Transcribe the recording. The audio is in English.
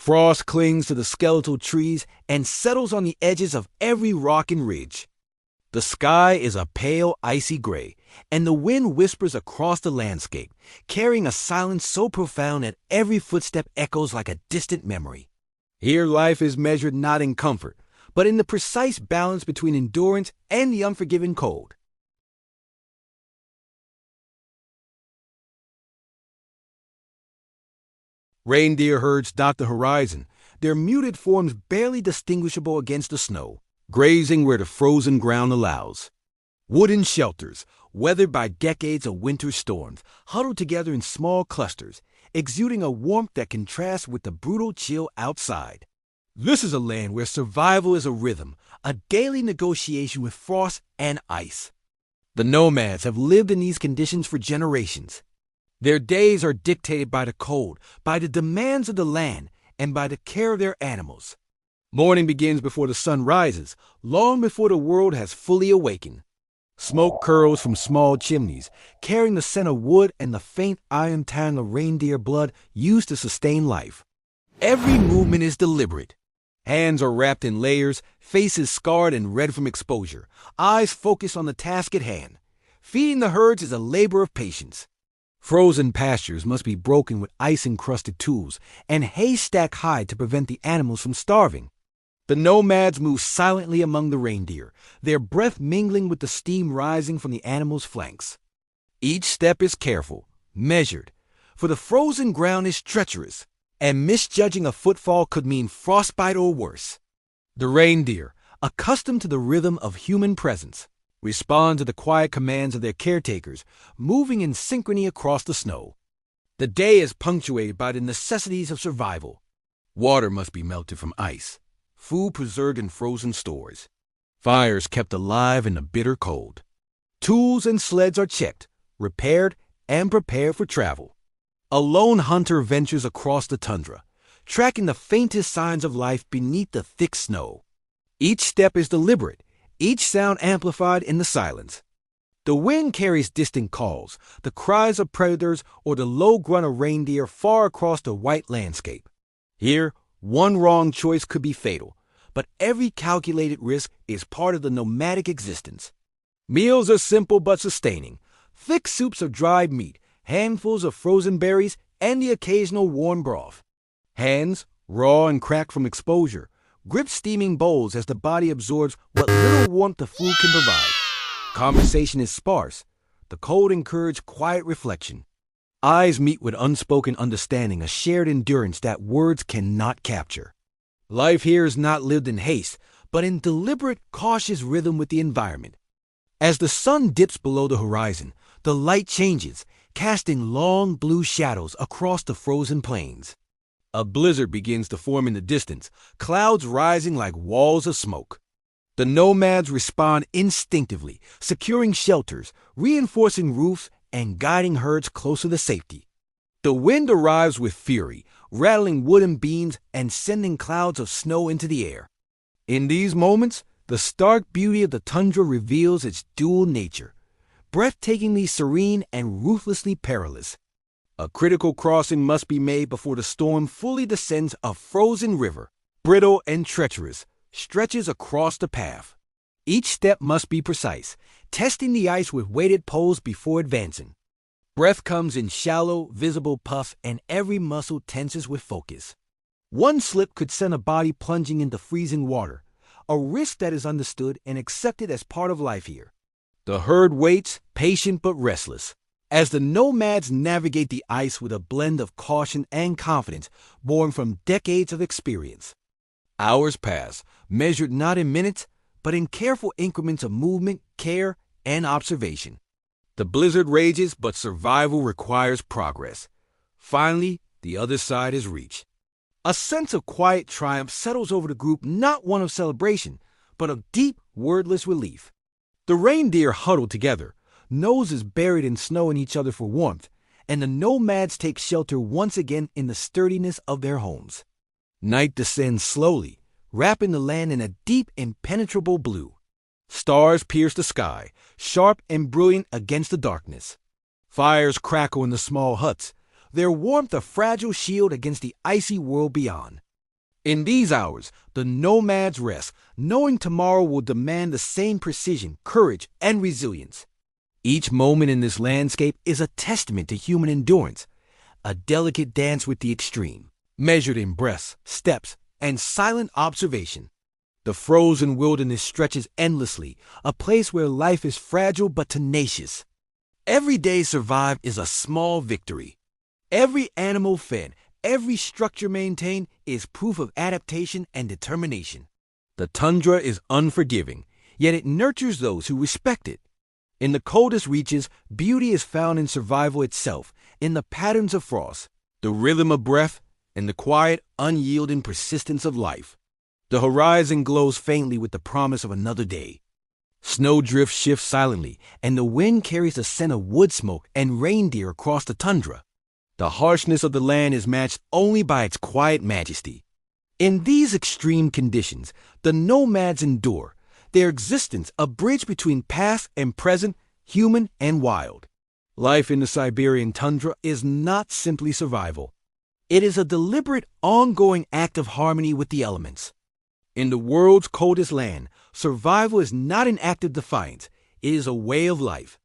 Frost clings to the skeletal trees and settles on the edges of every rock and ridge. The sky is a pale, icy gray, and the wind whispers across the landscape, carrying a silence so profound that every footstep echoes like a distant memory. Here life is measured not in comfort, but in the precise balance between endurance and the unforgiving cold. Reindeer herds dot the horizon, their muted forms barely distinguishable against the snow, grazing where the frozen ground allows. Wooden shelters, weathered by decades of winter storms, huddle together in small clusters, exuding a warmth that contrasts with the brutal chill outside. This is a land where survival is a rhythm, a daily negotiation with frost and ice. The nomads have lived in these conditions for generations. Their days are dictated by the cold, by the demands of the land, and by the care of their animals. Morning begins before the sun rises, long before the world has fully awakened. Smoke curls from small chimneys, carrying the scent of wood and the faint iron tang of reindeer blood used to sustain life. Every movement is deliberate. Hands are wrapped in layers, faces scarred and red from exposure, eyes focused on the task at hand. Feeding the herds is a labor of patience. Frozen pastures must be broken with ice-encrusted tools, and hay stacked high to prevent the animals from starving. The nomads move silently among the reindeer, their breath mingling with the steam rising from the animals' flanks. Each step is careful, measured, for the frozen ground is treacherous, and misjudging a footfall could mean frostbite or worse. The reindeer, accustomed to the rhythm of human presence, respond to the quiet commands of their caretakers, moving in synchrony across the snow. The day is punctuated by the necessities of survival. Water must be melted from ice, food preserved in frozen stores, fires kept alive in the bitter cold. Tools and sleds are checked, repaired, and prepared for travel. A lone hunter ventures across the tundra, tracking the faintest signs of life beneath the thick snow. Each step is deliberate, each sound amplified in the silence. The wind carries distant calls, the cries of predators or the low grunt of reindeer far across the white landscape. Here, one wrong choice could be fatal, but every calculated risk is part of the nomadic existence. Meals are simple but sustaining. Thick soups of dried meat, handfuls of frozen berries, and the occasional warm broth. Hands, raw and cracked from exposure, grip steaming bowls as the body absorbs what little warmth the food can provide. Conversation is sparse. The cold encourages quiet reflection. Eyes meet with unspoken understanding, a shared endurance that words cannot capture. Life here is not lived in haste, but in deliberate, cautious rhythm with the environment. As the sun dips below the horizon, the light changes, casting long blue shadows across the frozen plains. A blizzard begins to form in the distance, clouds rising like walls of smoke. The nomads respond instinctively, securing shelters, reinforcing roofs, and guiding herds closer to safety. The wind arrives with fury, rattling wooden beams and sending clouds of snow into the air. In these moments, the stark beauty of the tundra reveals its dual nature, breathtakingly serene and ruthlessly perilous. A critical crossing must be made before the storm fully descends. A frozen river, brittle and treacherous, stretches across the path. Each step must be precise, testing the ice with weighted poles before advancing. Breath comes in shallow, visible puffs, and every muscle tenses with focus. One slip could send a body plunging into freezing water, a risk that is understood and accepted as part of life here. The herd waits, patient but restless, as the nomads navigate the ice with a blend of caution and confidence born from decades of experience. Hours pass, measured not in minutes, but in careful increments of movement, care, and observation. The blizzard rages, but survival requires progress. Finally, the other side is reached. A sense of quiet triumph settles over the group, not one of celebration, but of deep, wordless relief. The reindeer huddle together, noses buried in snow in each other for warmth, and the nomads take shelter once again in the sturdiness of their homes. Night descends slowly, wrapping the land in a deep, impenetrable blue. Stars pierce the sky, sharp and brilliant against the darkness. Fires crackle in the small huts, their warmth a fragile shield against the icy world beyond. In these hours, the nomads rest, knowing tomorrow will demand the same precision, courage, and resilience. Each moment in this landscape is a testament to human endurance, a delicate dance with the extreme, measured in breaths, steps, and silent observation. The frozen wilderness stretches endlessly, a place where life is fragile but tenacious. Every day survived is a small victory. Every animal fed, every structure maintained is proof of adaptation and determination. The tundra is unforgiving, yet it nurtures those who respect it. In the coldest reaches, beauty is found in survival itself, in the patterns of frost, the rhythm of breath, and the quiet, unyielding persistence of life. The horizon glows faintly with the promise of another day. Snowdrift shifts silently, and the wind carries the scent of wood smoke and reindeer across the tundra. The harshness of the land is matched only by its quiet majesty. In these extreme conditions, the nomads endure, their existence a bridge between past and present, human and wild. Life in the Siberian tundra is not simply survival. It is a deliberate, ongoing act of harmony with the elements. In the world's coldest land, survival is not an act of defiance, it is a way of life.